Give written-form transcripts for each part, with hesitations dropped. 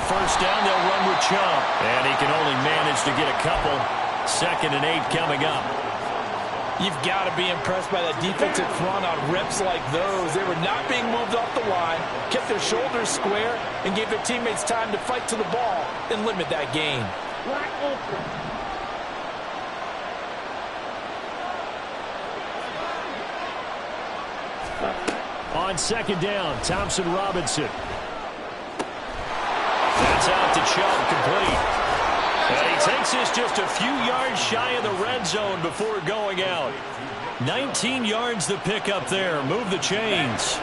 first down. They'll run with Chubb. And he can only manage to get a couple. 2nd and 8 coming up. You've got to be impressed by that defensive front on reps like those. They were not being moved off the line, kept their shoulders square, and gave their teammates time to fight to the ball and limit that gain. On 2nd down, Thompson Robinson. That's out to Chubb, complete. And he takes this just a few yards shy of the red zone before going out. 19 yards the pick up there. Move the chains.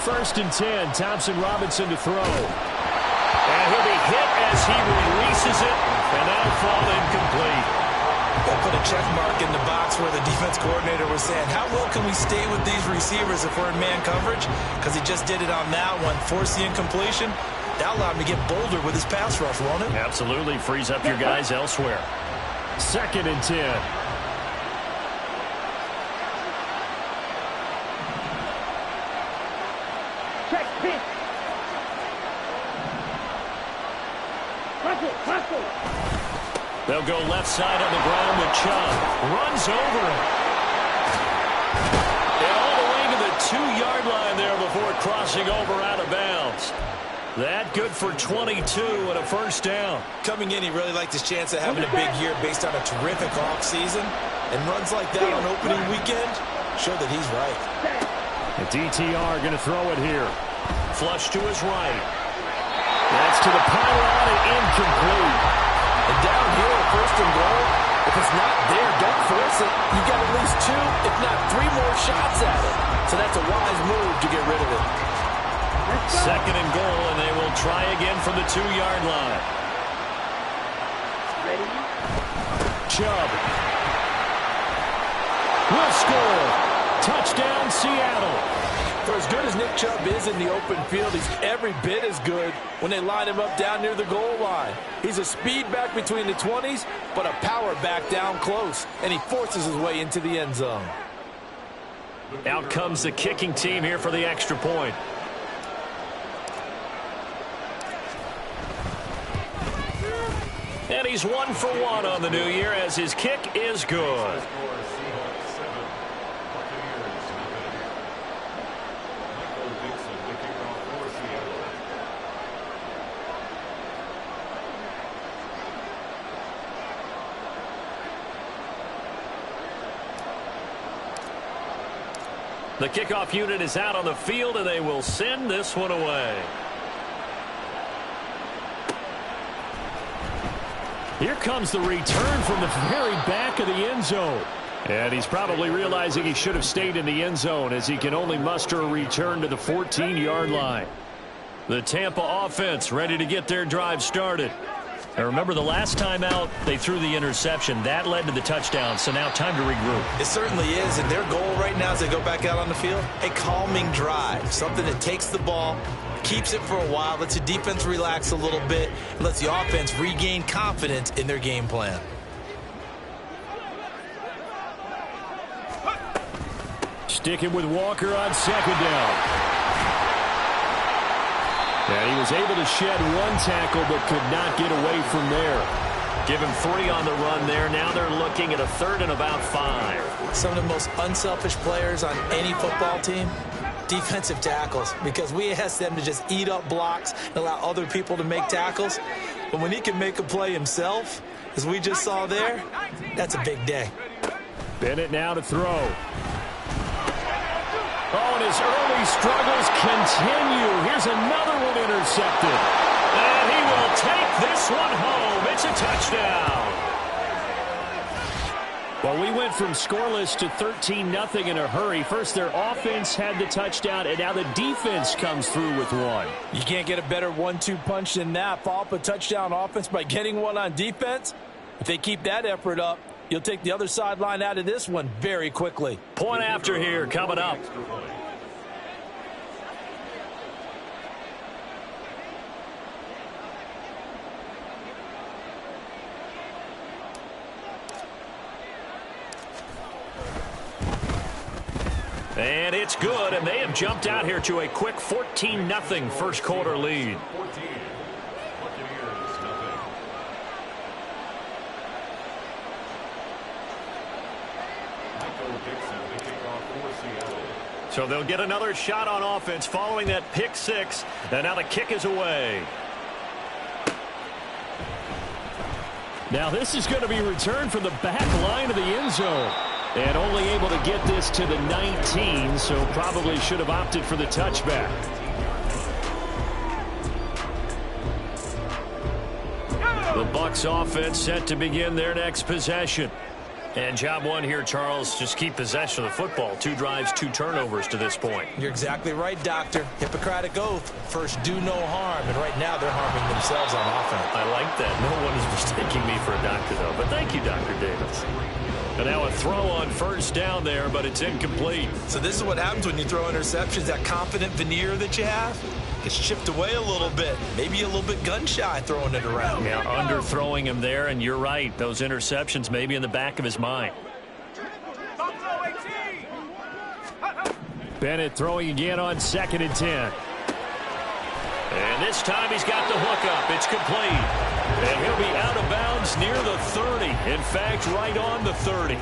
First and 10, Thompson Robinson to throw. And he'll be hit as he releases it, and that'll fall incomplete. They'll put a check mark in the box where the defense coordinator was saying, how well can we stay with these receivers if we're in man coverage? Because he just did it on that one, forced the incompletion. That allowed him to get bolder with his pass rush, won't it? Absolutely, frees up your guys elsewhere. 2nd and 10. They'll go left side on the ground with Chubb. Runs over him. And all the way to the 2-yard line there before crossing over out of bounds. That good for 22 and a first down. Coming in, he really liked his chance of having a big year based on a terrific off season. And runs like that on opening weekend show that he's right. The DTR going to throw it here. Flush to his right. That's to the pylon and incomplete. And down here, 1st and goal, if it's not there, don't force it. You've got at least 2, if not 3 more shots at it. So that's a wise move to get rid of it. 2nd and goal, and they will try again from the 2-yard line. Ready? Chubb will score. Touchdown, Seattle. For as good as Nick Chubb is in the open field, he's every bit as good when they line him up down near the goal line. He's a speed back between the 20s, but a power back down close, and he forces his way into the end zone. Out comes the kicking team here for the extra point. And he's 1 for 1 on the new year as his kick is good. The kickoff unit is out on the field, and they will send this one away. Here comes the return from the very back of the end zone. And he's probably realizing he should have stayed in the end zone as he can only muster a return to the 14-yard line. The Tampa offense ready to get their drive started. And remember, the last time out, they threw the interception. That led to the touchdown, so now time to regroup. It certainly is, and their goal right now as they go back out on the field, a calming drive, something that takes the ball, keeps it for a while, lets the defense relax a little bit, and lets the offense regain confidence in their game plan. Sticking with Walker on 2nd down. And he was able to shed 1 tackle but could not get away from there. Give him 3 on the run there. Now they're looking at a 3rd and about 5. Some of the most unselfish players on any football team, defensive tackles, because we ask them to just eat up blocks and allow other people to make tackles. But when he can make a play himself, as we just saw there, that's a big day. Bennett now to throw. Oh, and his early struggles continue. Here's another one intercepted. And he will take this one home. It's a touchdown. Well, we went from scoreless to 13-0 in a hurry. First, their offense had the touchdown, and now the defense comes through with one. You can't get a better 1-2 punch than that. Follow up a touchdown offense by getting one on defense. If they keep that effort up, you'll take the other sideline out of this one very quickly. Point after here coming up. And it's good, and they have jumped out here to a quick 14-0 first quarter lead. So they'll get another shot on offense following that pick six, and now the kick is away. Now this is going to be returned from the back line of the end zone. And only able to get this to the 19, so probably should have opted for the touchback. The Bucs offense set to begin their next possession. And job one here, Charles, just keep possession of the football. 2 drives, 2 turnovers to this point. You're exactly right, Doctor. Hippocratic oath. First, do no harm. And right now, they're harming themselves on offense. I like that. No one is mistaking me for a doctor, though. But thank you, Dr. Davis. And now a throw on first down there, but it's incomplete. So this is what happens when you throw interceptions. That confident veneer that you have gets chipped away a little bit. Maybe a little bit gun-shy throwing it around. Yeah, underthrowing him there, and you're right. Those interceptions may be in the back of his mind. Bennett throwing again on 2nd and 10. And this time he's got the hookup. It's complete. And he'll be out of bounds near the 30. In fact, right on the 30.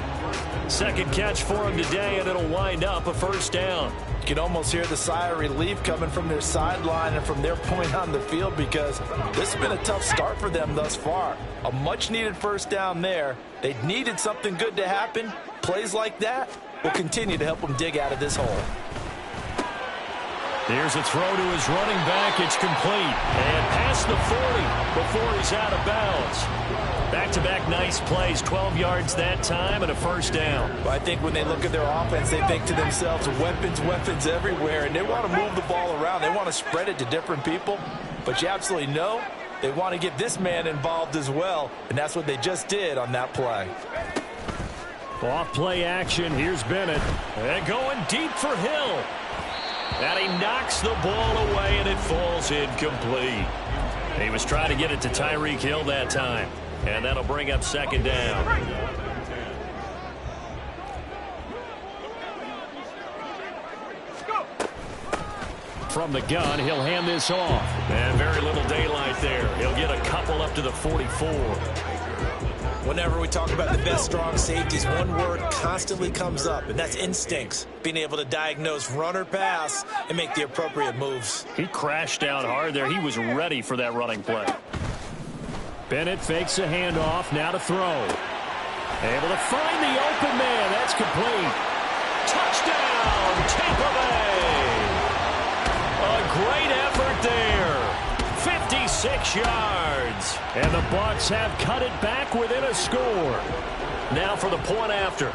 Second catch for him today, and it'll wind up a first down. You can almost hear the sigh of relief coming from their sideline and from their point on the field, because this has been a tough start for them thus far. A much-needed first down there. They needed something good to happen. Plays like that will continue to help them dig out of this hole. Here's a throw to his running back. It's complete. And past the 40 before he's out of bounds. Back-to-back nice plays. 12 yards that time and a first down. Well, I think when they look at their offense, they think to themselves, weapons, weapons everywhere. And they want to move the ball around. They want to spread it to different people. But you absolutely know they want to get this man involved as well. And that's what they just did on that play. Off play action. Here's Bennett. And going deep for Hill. And he knocks the ball away, and it falls incomplete. He was trying to get it to Tyreek Hill that time. And that'll bring up second down. From the gun, he'll hand this off. And very little daylight there. He'll get a couple up to the 44. Whenever we talk about the best strong safeties, one word constantly comes up, and that's instincts. Being able to diagnose run or pass and make the appropriate moves. He crashed down hard there. He was ready for that running play. Bennett fakes a handoff. Now to throw. Able to find the open man. That's complete. Touchdown, Tampa Bay. A great effort there. 56 yards. And the Bucs have cut it back within a score. Now for the point after.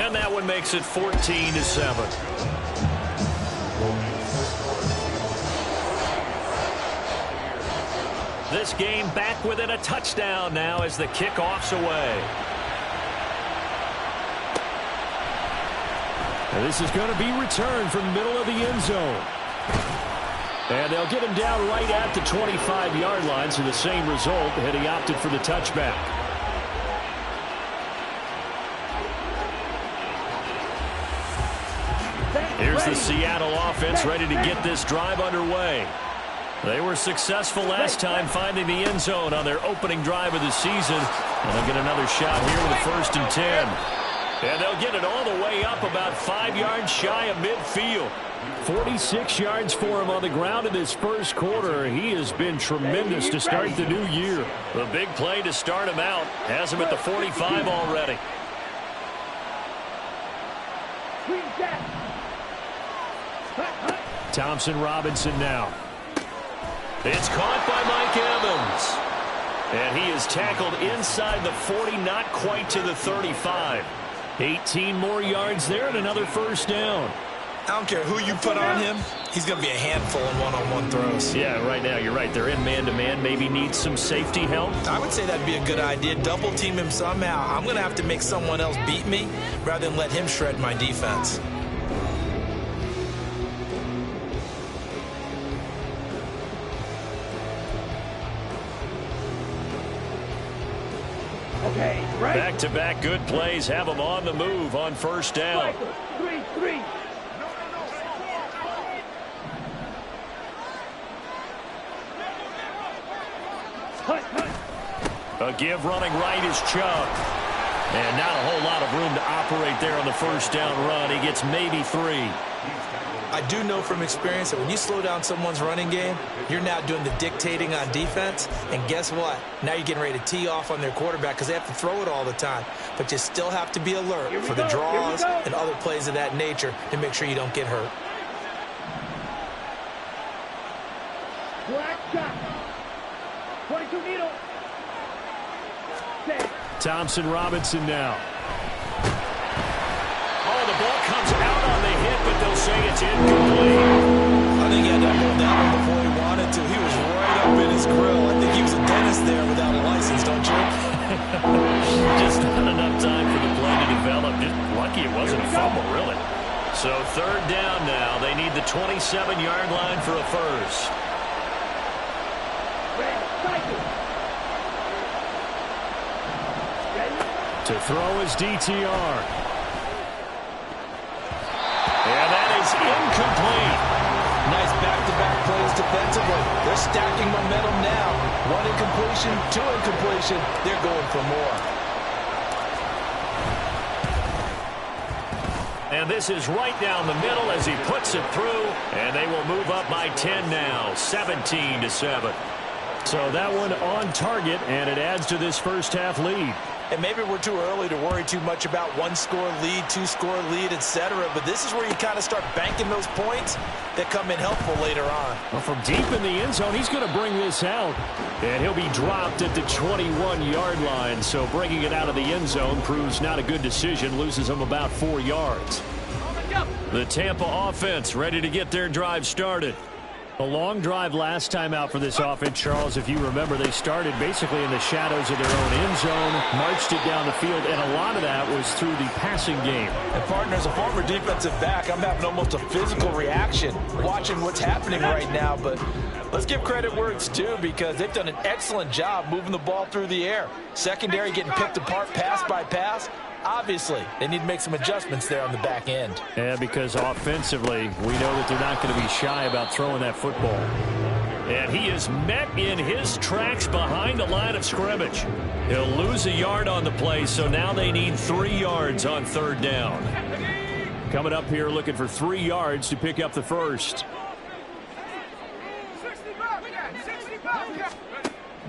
And that one makes it 14-7. This game back within a touchdown now as the kickoff's away. And this is going to be returned from the middle of the end zone. And they'll get him down right at the 25-yard line, so the same result had he opted for the touchback. Here's the Seattle offense ready to get this drive underway. They were successful last time finding the end zone on their opening drive of the season. And they'll get another shot here with a 1st and 10. And they'll get it all the way up about 5 yards shy of midfield. 46 yards for him on the ground in this first quarter. He has been tremendous to start the new year. The big play to start him out has him at the 45 already. Thompson Robinson now. It's caught by Mike Evans. And he is tackled inside the 40, not quite to the 35. 18 more yards there and another first down. I don't care who you put on him. He's going to be a handful in one-on-one throws. Yeah, right now, you're right. They're in man-to-man. Maybe needs some safety help. I would say that'd be a good idea. Double team him somehow. I'm going to have to make someone else beat me rather than let him shred my defense. Back-to-back good plays have them on the move on first down. A give running right is Chubb. And not a whole lot of room to operate there on the first down run. He gets maybe 3. I do know from experience that when you slow down someone's running game, you're now doing the dictating on defense. And guess what? Now you're getting ready to tee off on their quarterback because they have to throw it all the time. But you still have to be alert for the draws and other plays of that nature to make sure you don't get hurt. Black shot. 22 needle. Thompson Robinson now. Oh, the ball comes out on the hit, but they'll say it's incomplete. I think he had to hold that one before he wanted to. He was right up in his grill. I think he was a dentist there without a license, don't you? Just not enough time for the play to develop. Just lucky it wasn't a fumble, really. So third down now. They need the 27-yard line for a first. To throw is DTR. And that is incomplete. Nice back-to-back plays defensively. They're stacking momentum now. 1 incompletion, 2 incompletion. They're going for more. And this is right down the middle as he puts it through. And they will move up by 10 now, 17-7. So that one on target, and it adds to this first half lead. And maybe we're too early to worry too much about 1-score lead, 2-score lead, etc. But this is where you kind of start banking those points that come in helpful later on. Well, from deep in the end zone, he's going to bring this out. And he'll be dropped at the 21-yard line. So bringing it out of the end zone proves not a good decision. Loses him about 4 yards. The Tampa offense ready to get their drive started. A long drive last time out for this offense, Charles. If you remember, they started basically in the shadows of their own end zone, marched it down the field, and a lot of that was through the passing game. And, partner, as a former defensive back, I'm having almost a physical reaction watching what's happening right now. But let's give credit where it's due because they've done an excellent job moving the ball through the air. Secondary getting picked apart pass by pass. Obviously, they need to make some adjustments there on the back end. Yeah, because offensively, we know that they're not going to be shy about throwing that football. And he is met in his tracks behind the line of scrimmage. He'll lose a yard on the play, so now they need 3 yards on third down. Coming up here looking for 3 yards to pick up the first.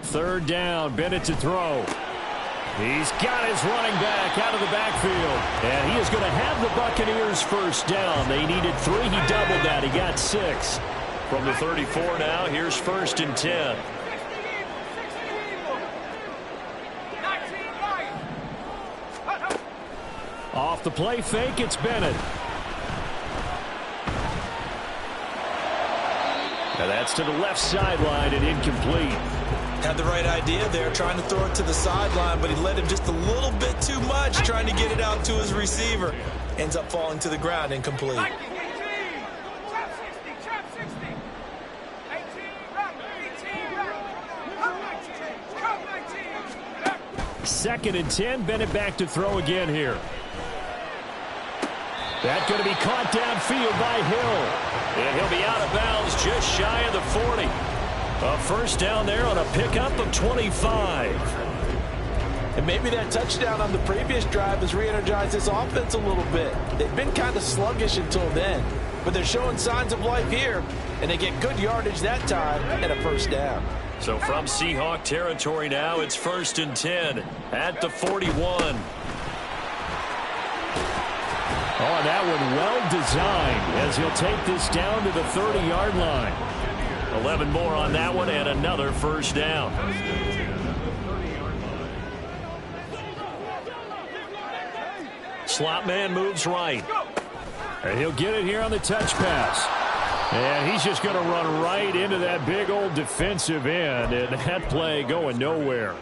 Third down, Bennett to throw. He's got his running back out of the backfield. And he is going to have the Buccaneers first down. They needed 3. He doubled that. He got 6. From the 34 now, here's first and 10. Off the play fake, it's Bennett. Now that's to the left sideline and incomplete. Had the right idea there, trying to throw it to the sideline, but he led him just a little bit too much, trying to get it out to his receiver. Ends up falling to the ground, incomplete. Second and 10, Bennett back to throw again here. That's going to be caught downfield by Hill. And he'll be out of bounds just shy of the 40. A first down there on a pickup of 25. And maybe that touchdown on the previous drive has re-energized this offense a little bit. They've been kind of sluggish until then, but they're showing signs of life here, and they get good yardage that time and a first down. So from Seahawk territory now, it's first and 10 at the 41. Oh, that one well designed as he'll take this down to the 30-yard line. 11 more on that one and another first down. Slot man moves right. And he'll get it here on the touch pass. And he's just going to run right into that big old defensive end. And that play going nowhere.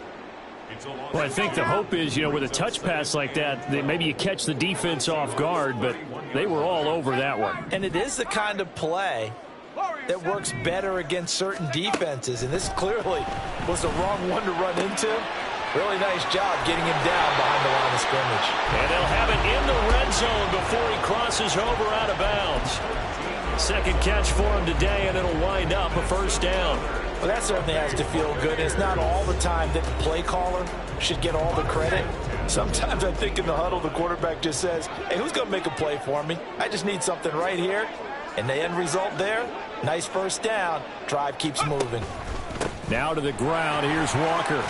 Well, I think the hope is, with a touch pass like that, maybe you catch the defense off guard, but they were all over that one. And it is the kind of play that works better against certain defenses, and this clearly was the wrong one to run into. Really nice job getting him down behind the line of scrimmage. And they'll have it in the red zone before he crosses over out of bounds. Second catch for him today, and it'll wind up a first down. Well, that certainly has to feel good. It's not all the time that the play caller should get all the credit. Sometimes I think in the huddle, the quarterback just says, hey, who's going to make a play for me? I just need something right here. And the end result there, nice first down. Drive keeps moving. Now to the ground. Here's Walker.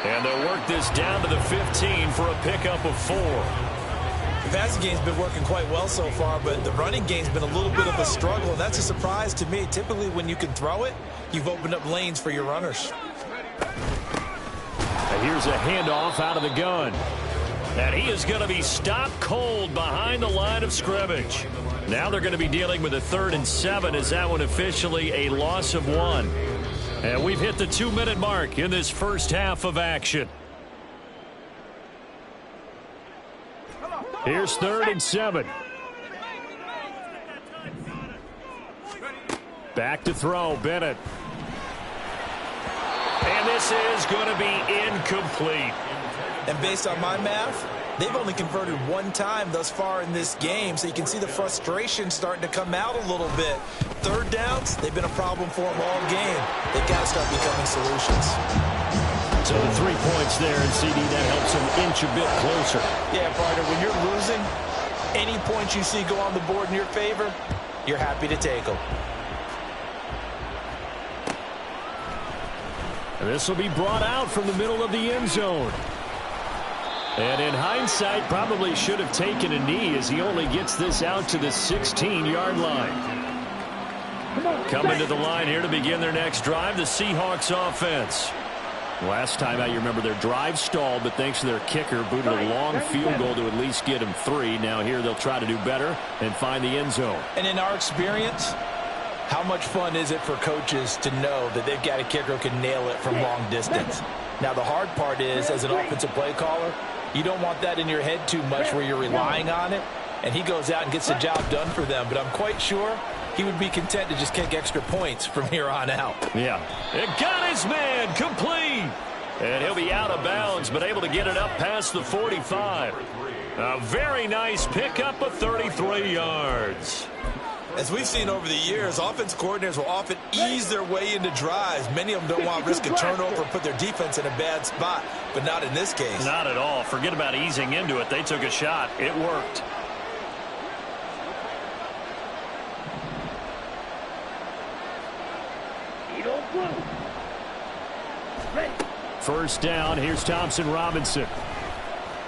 And they'll work this down to the 15 for a pickup of 4. The passing game's been working quite well so far, but the running game's been a little bit of a struggle, and that's a surprise to me. Typically, when you can throw it, you've opened up lanes for your runners. And here's a handoff out of the gun. And he is going to be stopped cold behind the line of scrimmage. Now they're going to be dealing with a 3rd and 7 as that one officially a loss of 1. And we've hit the 2-minute mark in this first half of action. Here's 3rd and 7. Back to throw, Bennett. And this is going to be incomplete. And based on my math, they've only converted 1 time thus far in this game, so you can see the frustration starting to come out a little bit. 3rd downs, they've been a problem for them all game. They've got to start becoming solutions. So the 3 points there, and CD, that helps them inch a bit closer. Yeah, partner, when you're losing, any points you see go on the board in your favor, you're happy to take them. And this will be brought out from the middle of the end zone. And in hindsight, probably should have taken a knee as he only gets this out to the 16-yard line. Coming to the line here to begin their next drive, the Seahawks offense. Last time out, you remember their drive stalled, but thanks to their kicker, booted a long field goal to at least get him 3. Now here they'll try to do better and find the end zone. And in our experience, how much fun is it for coaches to know that they've got a kicker who can nail it from long distance? Now the hard part is, as an offensive play caller, you don't want that in your head too much where you're relying on it, and he goes out and gets the job done for them. But I'm quite sure he would be content to just kick extra points from here on out. Yeah. It got his man complete. And he'll be out of bounds, but able to get it up past the 45. A very nice pickup of 33 yards. As we've seen over the years, offense coordinators will often ease their way into drives. Many of them don't want to risk a turnover or put their defense in a bad spot, but not in this case. Not at all. Forget about easing into it. They took a shot. It worked. First down, here's Thompson Robinson.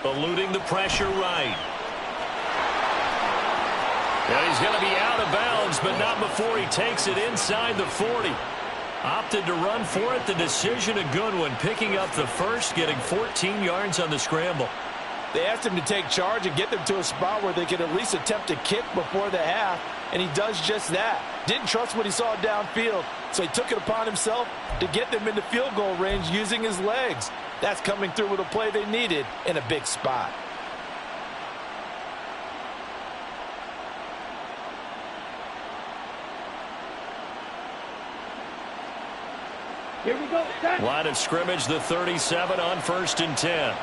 Eluding the pressure right. And he's going to be out of bounds, but not before he takes it inside the 40. Opted to run for it. The decision a good one. Picking up the first, getting 14 yards on the scramble. They asked him to take charge and get them to a spot where they could at least attempt to kick before the half, and he does just that. Didn't trust what he saw downfield, so he took it upon himself to get them into field goal range using his legs. That's coming through with a play they needed in a big spot. Here we go. Line of scrimmage, the 37 on 1st and 10.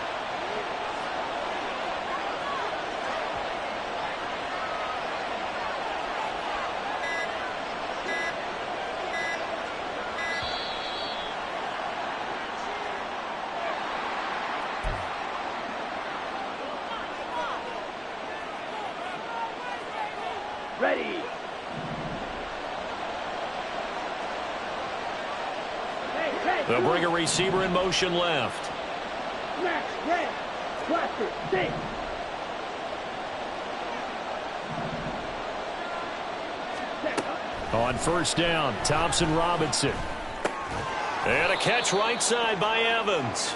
Ready. They'll bring a receiver in motion left. Smash, red, blaster, stay. On 1st down, Thompson Robinson. And a catch right side by Evans.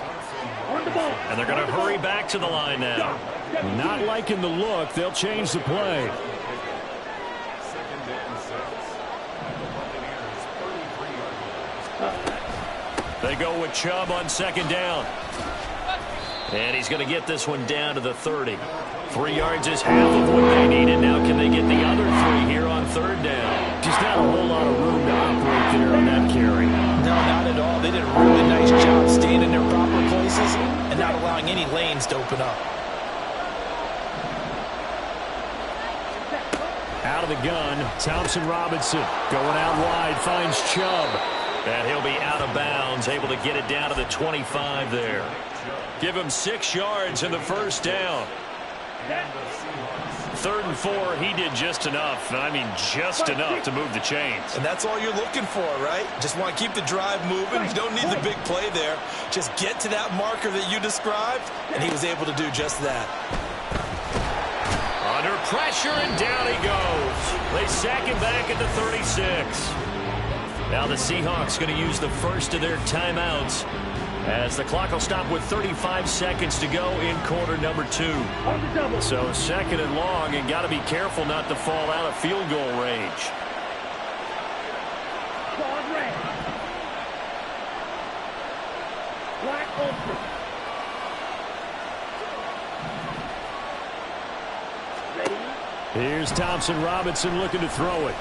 On the ball. And they're going to hurry back to the line now. Not liking the look. They'll change the play. They go with Chubb on 2nd down. And he's going to get this one down to the 30. 3 yards is half of what they needed. Now can they get the other 3 here on 3rd down? Just not a whole lot of room to operate there on that carry. No, not at all. they did a really nice job staying in their proper places and not allowing any lanes to open up. Out of the gun, Thompson Robinson going out wide, finds Chubb. And he'll be out of bounds, able to get it down to the 25 there. Give him 6 yards in the first down. 3rd and 4, he did just enough. I mean, just enough to move the chains. And that's all you're looking for, right? Just want to keep the drive moving. You don't need the big play there. Just get to that marker that you described, and he was able to do just that. Under pressure, and down he goes. They sack him back at the 36. Now the Seahawks going to use the first of their timeouts as the clock will stop with 35 seconds to go in quarter number 2. So 2nd and long, and got to be careful not to fall out of field goal range. Black ultra. Here's Thompson Robinson looking to throw it.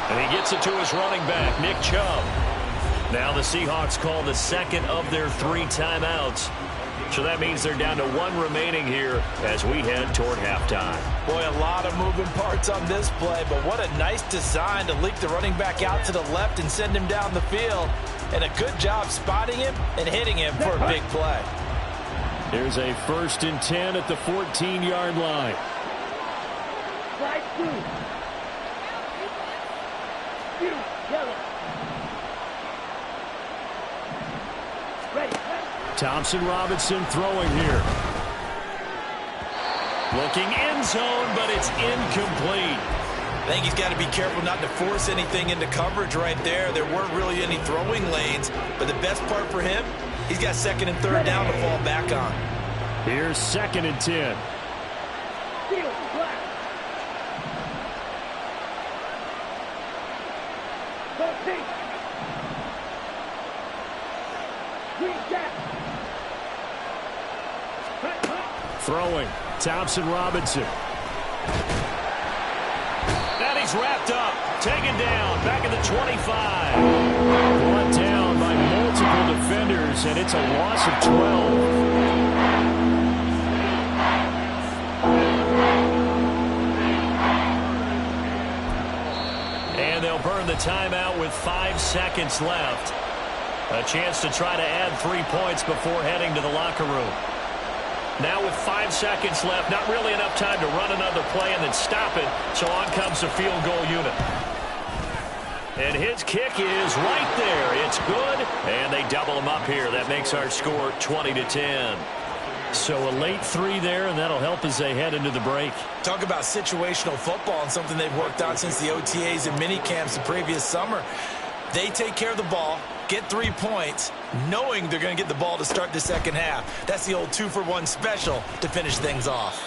And he gets it to his running back, Nick Chubb. Now the Seahawks call the 2nd of their 3 timeouts. So that means they're down to 1 remaining here as we head toward halftime. Boy, a lot of moving parts on this play, but what a nice design to leak the running back out to the left and send him down the field. And a good job spotting him and hitting him for a big play. Here's a 1st and 10 at the 14-yard line. Slide through. Yellow. Ready. Thompson Robinson throwing here. Looking end zone, but it's incomplete. I think he's got to be careful not to force anything into coverage right there. There weren't really any throwing lanes, but the best part for him, he's got 2nd and 3rd down to fall back on. Here's 2nd and 10. Field black. Go pink. Green jack. Throwing. Thompson Robinson. And he's wrapped up. Taken down. Back at the 25. Brought down by multiple defenders, and it's a loss of 12. And they'll burn the timeout with 5 seconds left. A chance to try to add 3 points before heading to the locker room. Now with 5 seconds left, not really enough time to run another play and then stop it. So on comes the field goal unit. And his kick is right there. It's good. And they double him up here. That makes our score 20-10. So a late 3 there, and that'll help as they head into the break. Talk about situational football and something they've worked on since the OTAs and mini camps the previous summer. They take care of the ball, get 3 points, knowing they're going to get the ball to start the second half. That's the old 2-for-1 special to finish things off.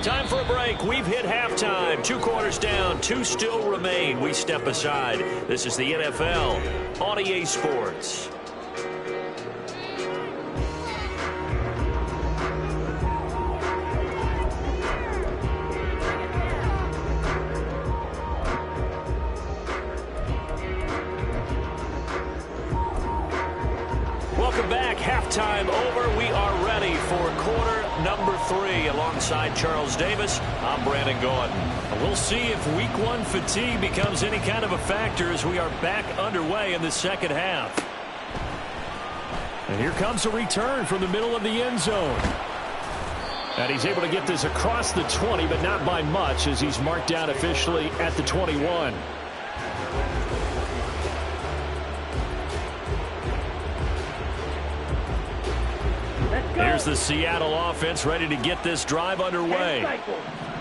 Time for a break. We've hit halftime. 2 quarters down, 2 still remain. We step aside. This is the NFL on EA Sports. Welcome back. Halftime over. We are ready for quarter number 3. Alongside Charles Davis, I'm Brandon Gaudin. We'll see if week 1 fatigue becomes any kind of a factor as we are back underway in the second half. And here comes a return from the middle of the end zone. And he's able to get this across the 20, but not by much as he's marked down officially at the 21. Here's the Seattle offense ready to get this drive underway.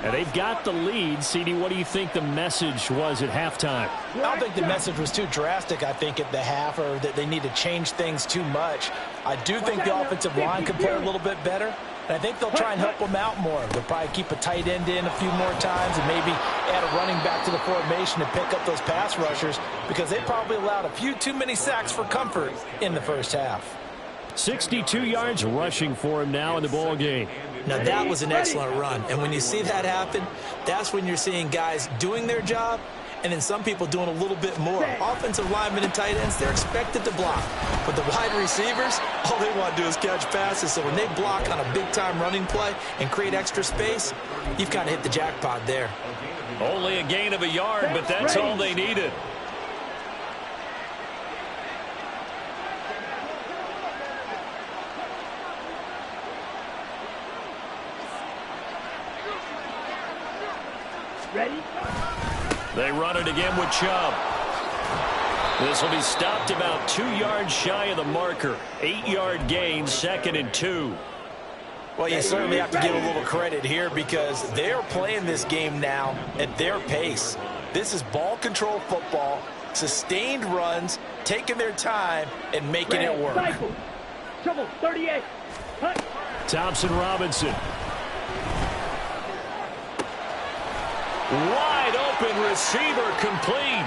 And they've got the lead. CD, what do you think the message was at halftime? I don't think the message was too drastic, I think, at the half, or that they need to change things too much. I do think the offensive line could play a little bit better. And I think they'll try and help them out more. They'll probably keep a tight end in a few more times and maybe add a running back to the formation to pick up those pass rushers, because they probably allowed a few too many sacks for comfort in the first half. 62 yards rushing for him now in the ball game. Now that was an excellent run, and when you see that happen, that's when you're seeing guys doing their job and then some people doing a little bit more. Offensive linemen and tight ends, they're expected to block. But the wide receivers, all they want to do is catch passes. So when they block on a big-time running play and create extra space, you've kind of hit the jackpot there. Only a gain of a yard, but that's all they needed. Ready? They run it again with Chubb. This will be stopped about 2 yards shy of the marker. 8-yard gain, 2nd and 2. Well, you certainly have to give a little credit here because they're playing this game now at their pace. This is ball control football, sustained runs, taking their time, and making it work. Cycle. Trouble, 38. Cut. Thompson Robinson. Wide open receiver complete.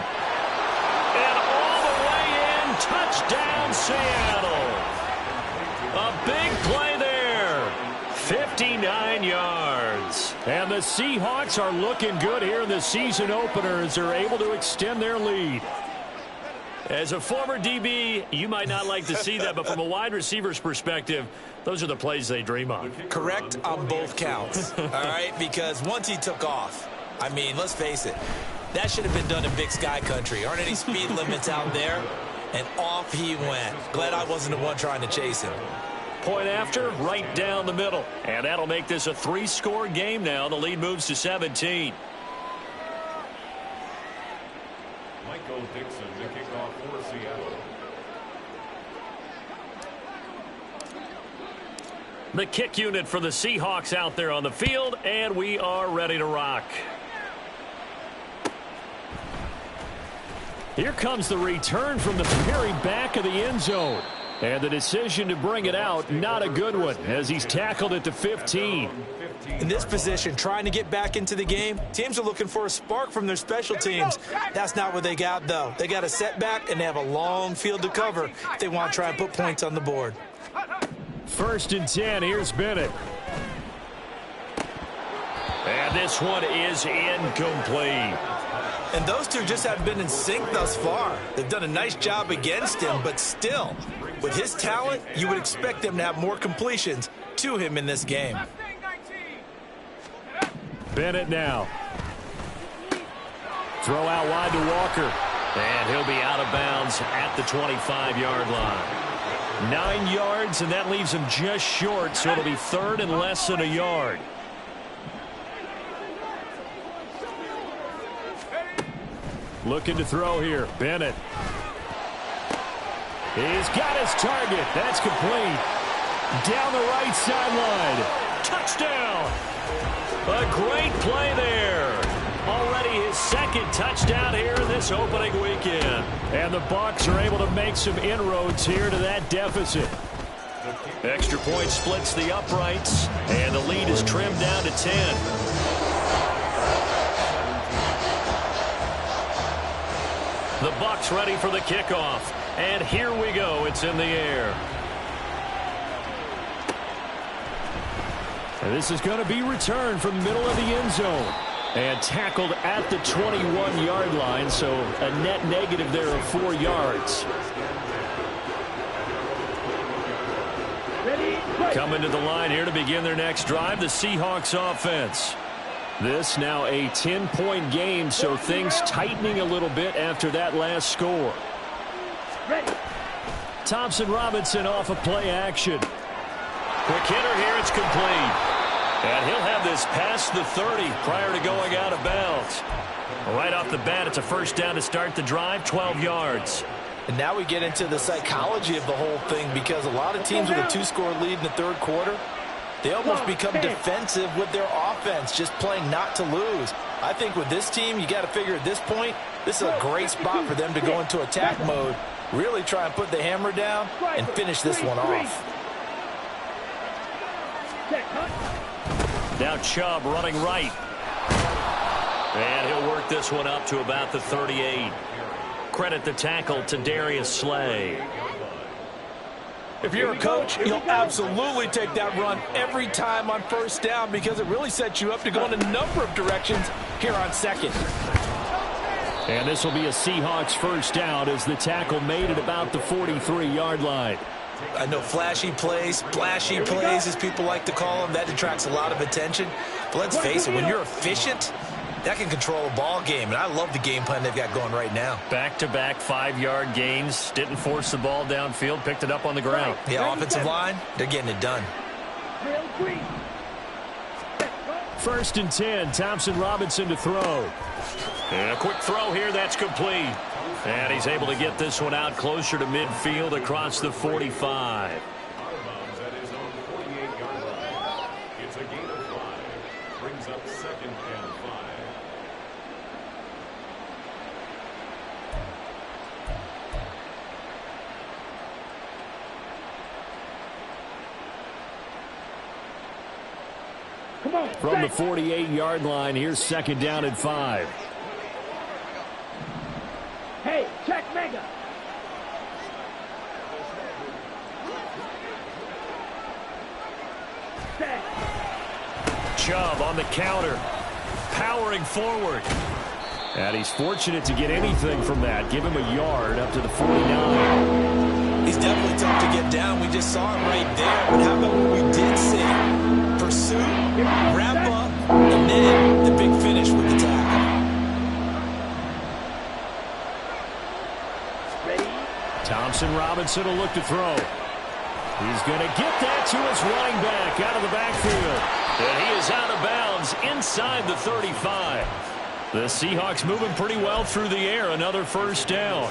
And all the way in, touchdown Seattle. A big play there. 59 yards. And the Seahawks are looking good here in the season opener as they're able to extend their lead. As a former DB, you might not like to see that, but from a wide receiver's perspective, those are the plays they dream of. Correct on both counts, all right? Because once he took off, I mean, let's face it, that should have been done in Big Sky Country. Aren't any speed limits out there? And off he went. Glad I wasn't the one trying to chase him. Point after, right down the middle. And that'll make this a 3-score game now. The lead moves to 17. Michael Dixon to kick off for Seattle. The kick unit for the Seahawks out there on the field, and we are ready to rock. Here comes the return from the very back of the end zone. And the decision to bring it out, not a good one, as he's tackled at the 15. In this position, trying to get back into the game, teams are looking for a spark from their special teams. That's not what they got, though. They got a setback, and they have a long field to cover if they want to try and put points on the board. 1st and 10, here's Bennett. And this one is incomplete. And those two just haven't been in sync thus far. They've done a nice job against him, but still, with his talent, you would expect them to have more completions to him in this game. Bennett now. Throw out wide to Walker. And he'll be out of bounds at the 25-yard line. 9 yards, and that leaves him just short, so it'll be 3rd and less than a yard. Looking to throw here. Bennett. He's got his target. That's complete. Down the right sideline. Touchdown. A great play there. Already his 2nd touchdown here in this opening weekend. And the Bucs are able to make some inroads here to that deficit. Extra point splits the uprights, and the lead is trimmed down to 10. The Bucs ready for the kickoff. And here we go. It's in the air. And this is going to be returned from the middle of the end zone. And tackled at the 21-yard line, so a net negative there of 4 yards. Coming to the line here to begin their next drive, the Seahawks offense. This now a 10-point game, so things tightening a little bit after that last score. Ready. Thompson Robinson off of play action. Quick hitter here, it's complete. And he'll have this past the 30 prior to going out of bounds. Right off the bat, it's a 1st down to start the drive, 12 yards. And now we get into the psychology of the whole thing, because a lot of teams with a 2-score lead in the 3rd quarter, they almost become defensive with their offense, just playing not to lose. I think with this team, you got to figure at this point, this is a great spot for them to go into attack mode, really try and put the hammer down and finish this one off. Now Chubb running right. And he'll work this one up to about the 38. Credit the tackle to Darius Slay. If you're a coach, you'll absolutely take that run every time on 1st down, because it really sets you up to go in a number of directions here on 2nd. And this will be a Seahawks first down as the tackle made at about the 43-yard line. I know flashy plays, splashy plays, as people like to call them, that attracts a lot of attention. But let's face it, when you're efficient, that can control a ball game. And I love the game plan they've got going right now. Back-to-back 5-yard gains. Didn't force the ball downfield. Picked it up on the ground. Yeah, offensive line, they're getting it done. First and 10. Thompson Robinson to throw. And a quick throw here. That's complete. And he's able to get this one out closer to midfield across the 45. Out of bounds at his own 48-yard line. It's a gain of 5. Brings up 2nd and 5. Come on. From the 48-yard line, here's 2nd down and 5. Hey, check mega. Set. Chubb on the counter, powering forward. And he's fortunate to get anything from that. Give him a yard up to the 49. He's definitely tough to get down. We just saw it right there. But how about what we did see? Pursuit, wrap up, and then the big finish with the tackle. Thompson Robinson will look to throw. He's going to get that to his running back out of the backfield. And he is out of bounds inside the 35. The Seahawks moving pretty well through the air. Another first down.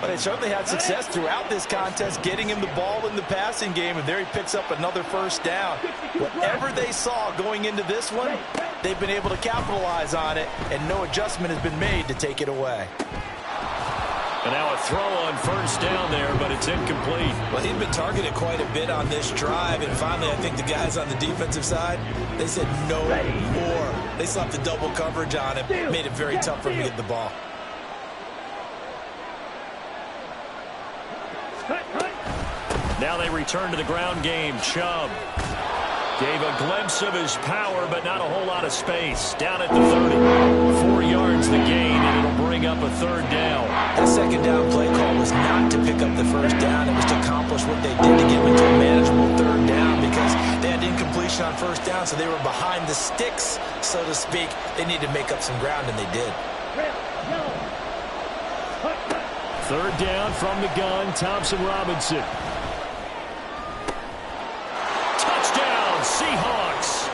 But they certainly had success throughout this contest, getting him the ball in the passing game, and there he picks up another first down. Whatever they saw going into this one, they've been able to capitalize on it, and no adjustment has been made to take it away. And now a throw on first down there, but it's incomplete. Well, he'd been targeted quite a bit on this drive, and finally I think the guys on the defensive side, they said no more. They slapped the double coverage on him, made it very tough for him to get the ball. Now they return to the ground game. Chubb gave a glimpse of his power, but not a whole lot of space. Down at the 30. 4 yards the gain, and it'll bring up a third down. That second down play call was not to pick up the first down. It was to accomplish what they did to get them into a manageable third down, because they had incompletion on first down, so they were behind the sticks, so to speak. They needed to make up some ground, and they did. Third down from the gun, Thompson Robinson. Touchdown, Seahawks.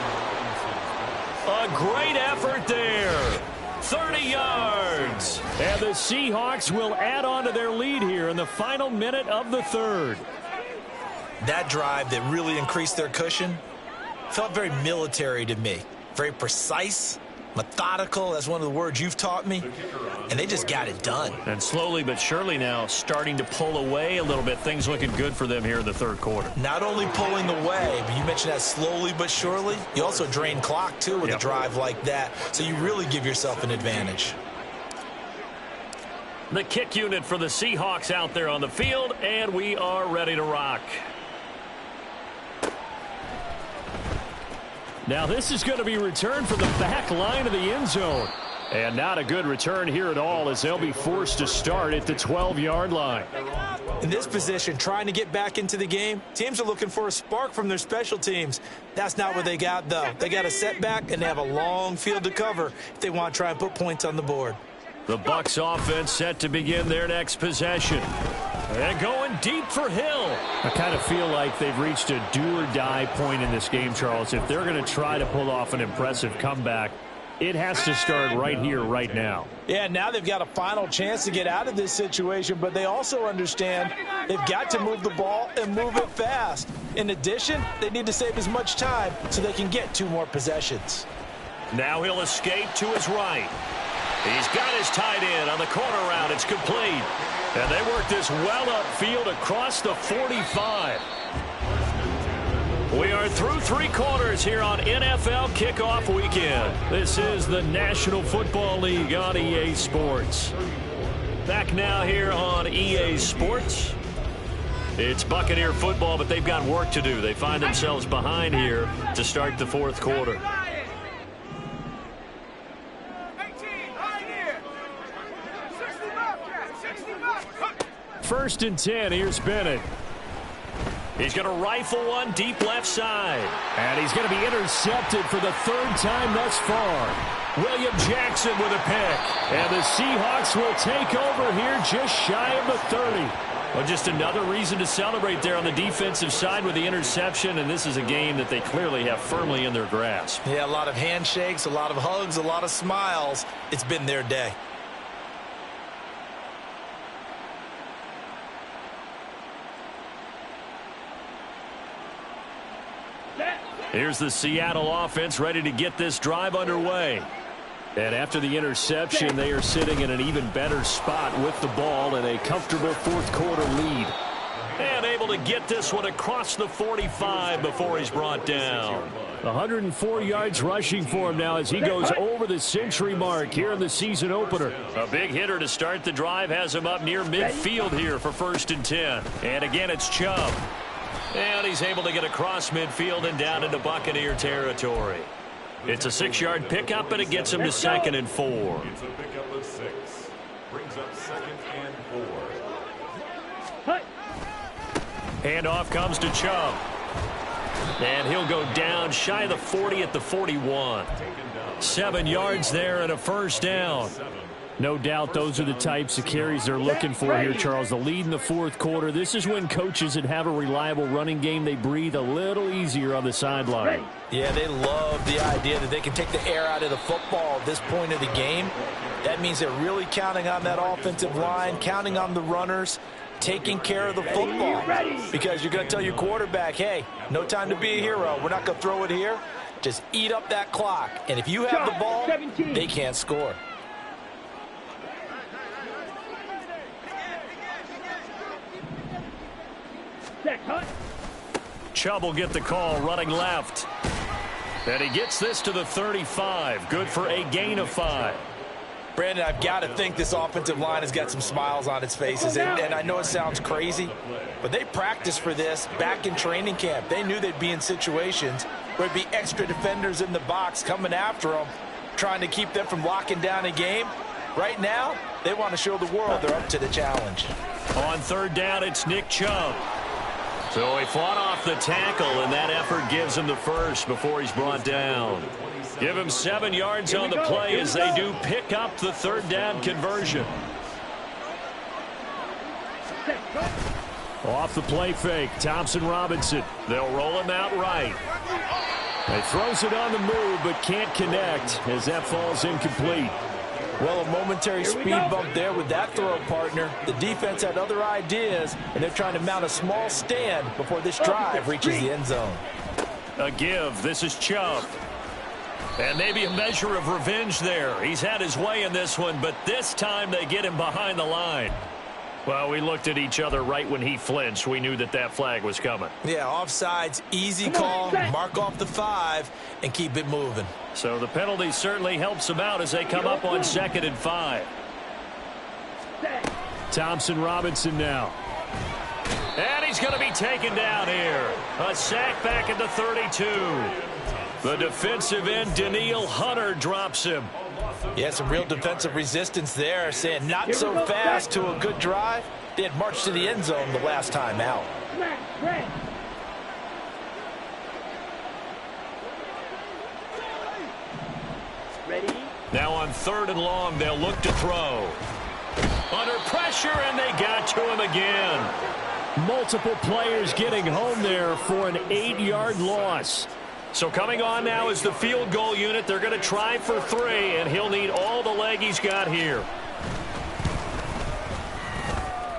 A great effort there. 30 yards. And the Seahawks will add on to their lead here in the final minute of the third. That drive that really increased their cushion felt very military to me. Very precise, methodical. That's one of the words you've taught me. And they just got it done. And slowly but surely now starting to pull away a little bit. Things looking good for them here in the third quarter. Not only pulling away, but you mentioned that slowly but surely. You also drain clock, too, with a drive like that. So you really give yourself an advantage. The kick unit for the Seahawks out there on the field, and we are ready to rock. Now this is going to be returned from the back line of the end zone. And not a good return here at all, as they'll be forced to start at the 12-yard line. In this position, trying to get back into the game, teams are looking for a spark from their special teams. That's not what they got, though. They got a setback, and they have a long field to cover if they want to try and put points on the board. The Bucs offense set to begin their next possession. And going deep for Hill. I kind of feel like they've reached a do-or-die point in this game, Charles. If they're going to try to pull off an impressive comeback, it has to start right here, right now. Yeah, now they've got a final chance to get out of this situation, but they also understand they've got to move the ball and move it fast. In addition, they need to save as much time so they can get 2 more possessions. Now he'll escape to his right. He's got his tight end on the corner route. It's complete. And they work this well upfield across the 45. We are through 3 quarters here on NFL Kickoff Weekend. This is the National Football League on EA Sports. Back now here on EA Sports. It's Buccaneer football, but they've got work to do. They find themselves behind here to start the 4th quarter. First and 10, here's Bennett. He's going to rifle one deep left side. And he's going to be intercepted for the third time thus far. William Jackson with a pick. And the Seahawks will take over here just shy of the 30. Well, just another reason to celebrate there on the defensive side with the interception. And this is a game that they clearly have firmly in their grasp. Yeah, a lot of handshakes, a lot of hugs, a lot of smiles. It's been their day. Here's the Seattle offense ready to get this drive underway. And after the interception, they are sitting in an even better spot with the ball in a comfortable fourth quarter lead. And able to get this one across the 45 before he's brought down. 104 yards rushing for him now as he goes over the century mark here in the season opener. A big hitter to start the drive has him up near midfield here for first and 10. And again, it's Chubb. And he's able to get across midfield and down into Buccaneer territory. It's a 6-yard pickup, and it gets him to 2nd and 4. It's a pickup of 6. Brings up 2nd and 4. Handoff comes to Chubb. And he'll go down shy of the 40 at the 41. 7 yards there and a first down. No doubt those are the types of carries they're looking for here, Charles. The lead in the fourth quarter. This is when coaches that have a reliable running game, they breathe a little easier on the sideline. Yeah, they love the idea that they can take the air out of the football at this point of the game. That means they're really counting on that offensive line, counting on the runners, taking care of the football. Because you're going to tell your quarterback, hey, no time to be a hero. We're not going to throw it here. Just eat up that clock. And if you have the ball, they can't score. Chubb will get the call running left. And he gets this to the 35. Good for a gain of 5. Brandon, I've got to think this offensive line has got some smiles on its faces. And I know it sounds crazy, but they practiced for this back in training camp. They knew they'd be in situations where there'd be extra defenders in the box coming after them, trying to keep them from locking down a game. Right now, they want to show the world they're up to the challenge. On third down, it's Nick Chubb. So he fought off the tackle, and that effort gives him the first before he's brought down. Give him 7 yards on the play as they do pick up the third down conversion. Off the play fake, Thompson Robinson. They'll roll him out right. He throws it on the move, but can't connect as that falls incomplete. Well, a momentary speed bump there with that throw, partner. The defense had other ideas, and they're trying to mount a small stand before this drive reaches the end zone. A give. This is Chubb. And maybe a measure of revenge there. He's had his way in this one, but this time they get him behind the line. Well, we looked at each other right when he flinched. We knew that that flag was coming. Yeah, offsides, easy call, mark off the 5, and keep it moving. So the penalty certainly helps him out as they come up on 2nd and 5. Thompson Robinson now. And he's going to be taken down here. A sack back at the 32. The defensive end, Danielle Hunter, drops him. Yeah, some real defensive resistance there, saying not so fast to a good drive. They had marched to the end zone the last time out. Ready? Now on 3rd and long, they'll look to throw. Under pressure, and they got to him again. Multiple players getting home there for an 8-yard loss. So coming on now is the field goal unit. They're going to try for 3, and he'll need all the leg he's got here.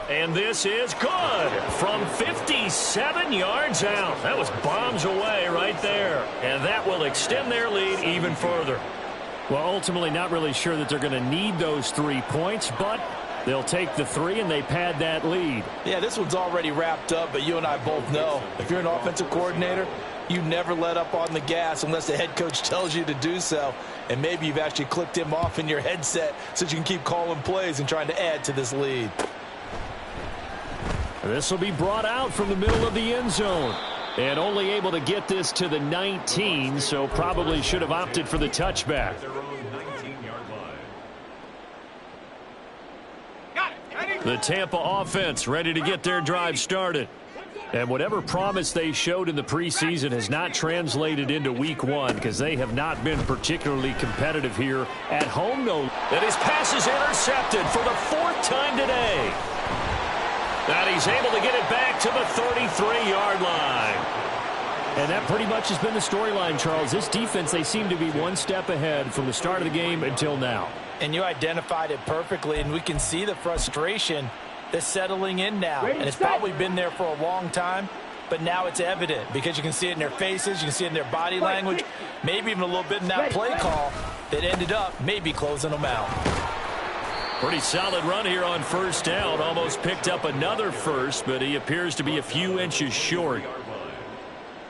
And this is good from 57 yards out. That was bombs away right there. And that will extend their lead even further. Well, ultimately not really sure that they're going to need those 3 points, but they'll take the 3 and they pad that lead. Yeah, this one's already wrapped up, but you and I both know if you're an offensive coordinator, you never let up on the gas unless the head coach tells you to do so. And maybe you've actually clicked him off in your headset so you can keep calling plays and trying to add to this lead. This will be brought out from the middle of the end zone. And only able to get this to the 19, so probably should have opted for the touchback. Their own 19-yard line. Got it. Ready? The Tampa offense ready to get their drive started. And whatever promise they showed in the preseason has not translated into week one because they have not been particularly competitive here at home. No, and his pass is intercepted for the 4th time today. And he's able to get it back to the 33-yard line. And that pretty much has been the storyline, Charles. This defense, they seem to be one step ahead from the start of the game until now. And you identified it perfectly, and we can see the frustration that's settling in now. And it's probably been there for a long time, but now it's evident because you can see it in their faces, you can see it in their body language, maybe even a little bit in that play call that ended up maybe closing them out. Pretty solid run here on first down. Almost picked up another first, but he appears to be a few inches short.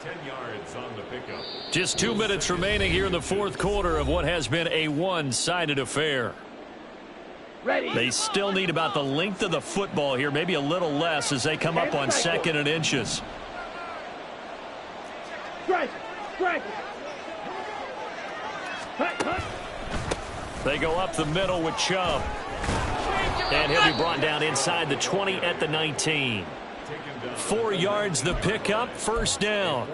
10 yards on the pickup. Just 2 minutes remaining here in the 4th quarter of what has been a one-sided affair. Ready. They still need about the length of the football here, maybe a little less as they come up on 2nd and inches. Strike. They go up the middle with Chubb. And he'll be brought down inside the 20 at the 19. 4 yards the pickup, first down.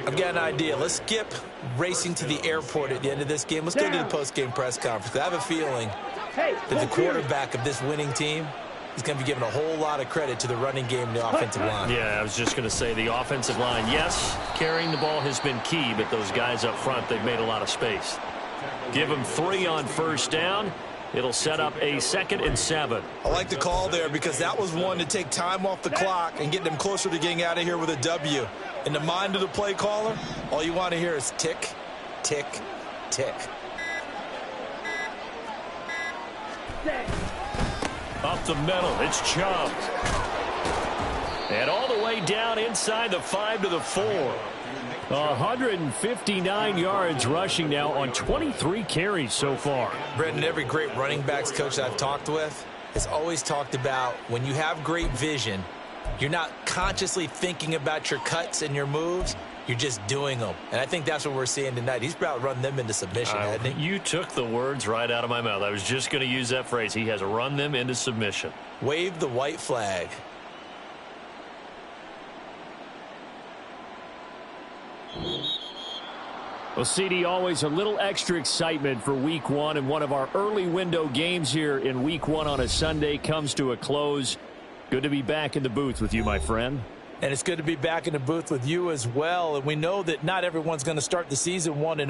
I've got an idea. Let's skip racing to the airport at the end of this game. Let's go to the post-game press conference. I have a feeling that the quarterback of this winning team is going to be given a whole lot of credit to the running game and the offensive line. Yeah, I was just going to say the offensive line, yes, carrying the ball has been key, but those guys up front, they've made a lot of space. Give them 3 on first down. It'll set up a 2nd and 7. I like the call there because that was one to take time off the clock and get them closer to getting out of here with a W. In the mind of the play caller, all you want to hear is tick, tick, tick. Up the middle, it's Chubb. And all the way down inside the 5 to the 4. 159 yards rushing now on 23 carries so far. Brendan, every great running backs coach that I've talked with has always talked about when you have great vision, you're not consciously thinking about your cuts and your moves. You're just doing them. And I think that's what we're seeing tonight. He's about to run them into submission, hasn't he? You took the words right out of my mouth. I was just going to use that phrase. He has run them into submission. Wave the white flag. Well, CD, always a little extra excitement for week one, and one of our early window games here in week one on a Sunday comes to a close. Good to be back in the booth with you, my friend. And it's good to be back in the booth with you as well. And we know that not everyone's going to start the season 1-0.